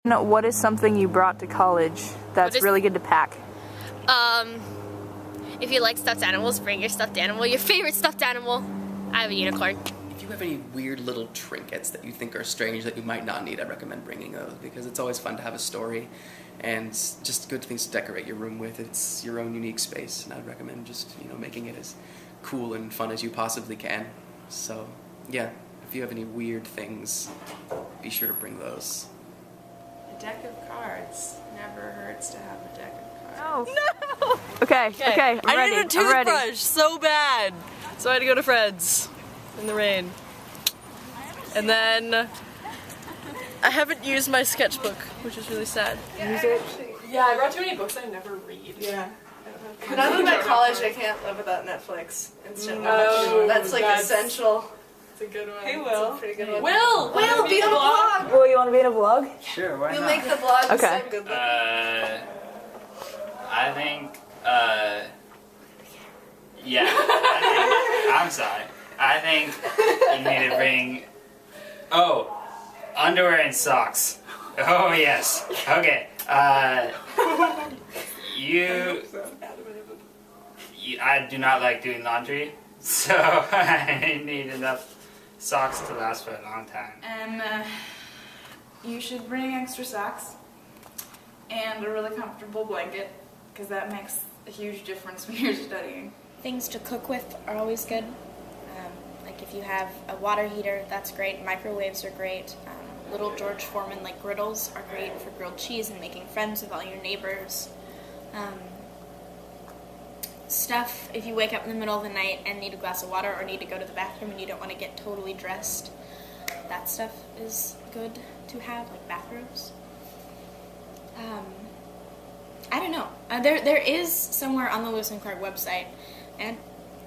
What is something you brought to college that's really good to pack? If you like stuffed animals, bring your stuffed animal, your favorite stuffed animal. I have a unicorn. If you have any weird little trinkets that you think are strange that you might not need, I recommend bringing those because it's always fun to have a story and just good things to decorate your room with. It's your own unique space, and I'd recommend just, making it as cool and fun as you possibly can. So, yeah, if you have any weird things, be sure to bring those. A deck of cards. Never hurts to have a deck of cards. Oh. No! Okay, I'm I ready. needed a toothbrush so bad. So I had to go to Fred's in the rain. And then I haven't used my sketchbook, which is really sad. Yeah, I brought too many books I never read. Yeah. Now that I'm at college, I can't live without Netflix. That's like essential. It's a good one. Hey, Will. Pretty good one. Will, be in a vlog. Will, you want to be in a vlog? Sure, why You'll not? make the vlog Okay. so good. I think, I'm sorry. I think you need to bring, underwear and socks. Oh, yes. Okay, I do not like doing laundry, so I need enough socks to last for a long time. And you should bring extra socks and a really comfortable blanket, because that makes a huge difference when you're studying. Things to cook with are always good. Like if you have a water heater, that's great. Microwaves are great. Little George Foreman like griddles are great for grilled cheese and making friends with all your neighbors. Stuff, if you wake up in the middle of the night and need a glass of water or need to go to the bathroom and you don't want to get totally dressed, that stuff is good to have, like bathrobes. I don't know. There is somewhere on the Lewis and Clark website, and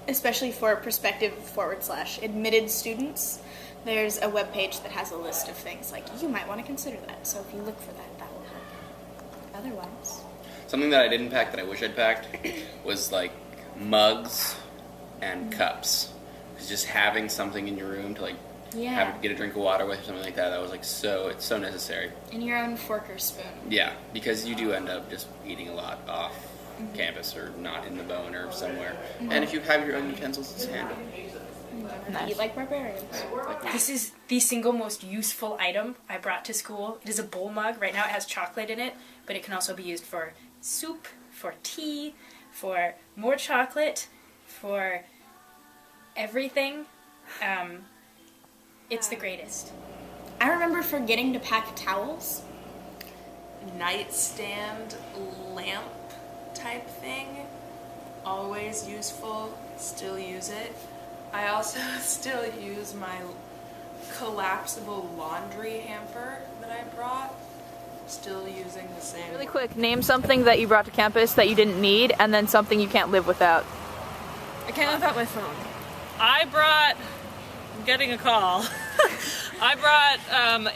especially for prospective / admitted students, there's a webpage that has a list of things like you might want to consider that. So if you look for that, that will help. Otherwise, something that I didn't pack that I wish I'd packed was like mugs and cups. Because just having something in your room to have to get a drink of water with or something like that, that was it's so necessary. And your own fork or spoon. Yeah, because you do end up just eating a lot off campus or not in the bone or somewhere. And if you have your own utensils, it's handy. Nice. Eat like barbarians. This is the single most useful item I brought to school. It is a bowl mug. Right now it has chocolate in it, but it can also be used for soup, for tea, for more chocolate, for everything. It's the greatest. I remember forgetting to pack towels. Nightstand lamp type thing. Always useful. Still use it. I also still use my collapsible laundry hamper that I brought. Still using the same. Really quick, name something that you brought to campus that you didn't need, and then something you can't live without. I can't live without my phone. I'm getting a call. I brought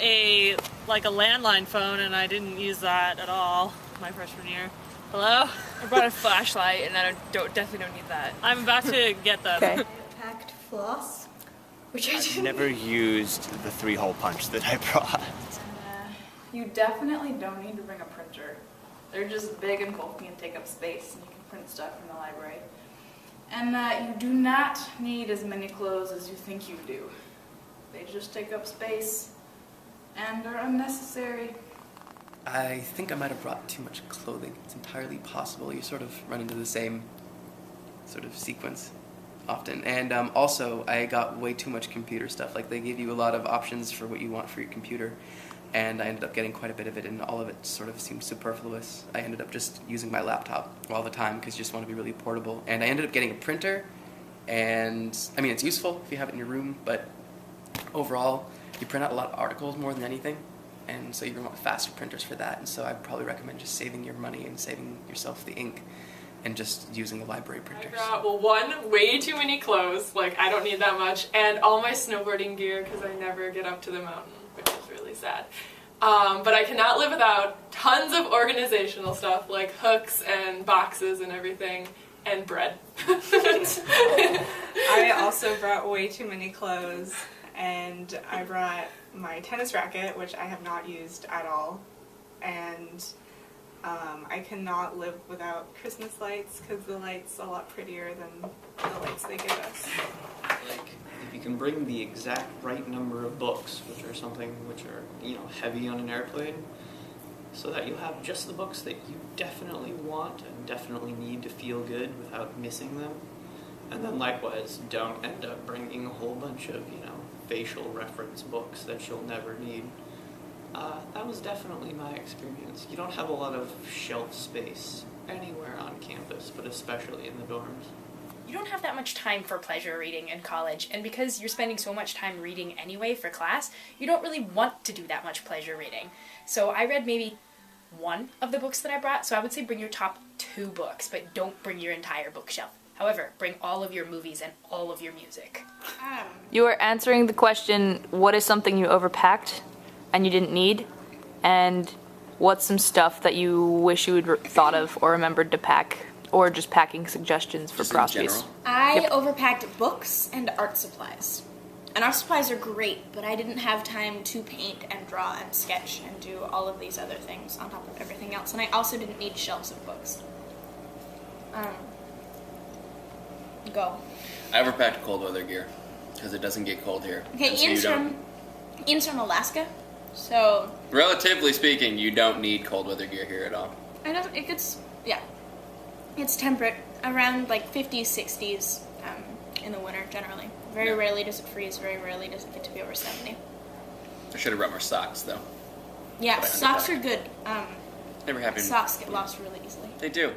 a landline phone and I didn't use that at all my freshman year. Hello? I brought a flashlight and I definitely don't need that. I'm about to get that. Okay. Packed floss, which I've never used the 3-hole punch that I brought. You definitely don't need to bring a printer. They're just big and bulky and take up space, and you can print stuff from the library. And you do not need as many clothes as you think you do. They just take up space and are unnecessary. I think I might have brought too much clothing. It's entirely possible. You sort of run into the same sort of sequence often. And also, I got way too much computer stuff. Like, they give you a lot of options for what you want for your computer, and I ended up getting quite a bit of it, and all of it sort of seemed superfluous. I ended up just using my laptop all the time because you just want to be really portable. And I ended up getting a printer, and I mean, it's useful if you have it in your room, but overall, you print out a lot of articles more than anything, and so you're going to want faster printers for that. And so I'd probably recommend just saving your money and saving yourself the ink and just using the library printers. I got, way too many clothes, I don't need that much, and all my snowboarding gear because I never get up to the mountain, which is really sad. But I cannot live without tons of organizational stuff like hooks and boxes and everything, and bread. I also brought way too many clothes, and I brought my tennis racket, which I have not used at all, and I cannot live without Christmas lights because the light's a lot prettier than the lights they give us. Like, if you can bring the exact right number of books, which are something which are, you know, heavy on an airplane, so that you have just the books that you definitely want and definitely need to feel good without missing them. And then likewise, don't end up bringing a whole bunch of, you know, facial reference books that you'll never need. That was definitely my experience. You don't have a lot of shelf space anywhere on campus, but especially in the dorms. You don't have that much time for pleasure reading in college, and because you're spending so much time reading anyway for class, you don't really want to do that much pleasure reading. So I read maybe one of the books that I brought, so I would say bring your top 2 books, but don't bring your entire bookshelf. However, bring all of your movies and all of your music. You are answering the question, what is something you overpacked and you didn't need? And what's some stuff that you wish you had thought of or remembered to pack? Or just packing suggestions for prospies. I overpacked books and art supplies. And art supplies are great, but I didn't have time to paint and draw and sketch and do all of these other things on top of everything else. And I also didn't need shelves of books. Go. I overpacked cold weather gear because it doesn't get cold here. Okay, so Ian's from Alaska, so... Relatively speaking, you don't need cold weather gear here at all. It gets, yeah. It's temperate, around like 50s, 60s in the winter generally. Very rarely does it freeze, very rarely does it get to be over 70. I should have brought more socks though. Yeah, socks are good. Never happened. Socks get lost really easily. They do.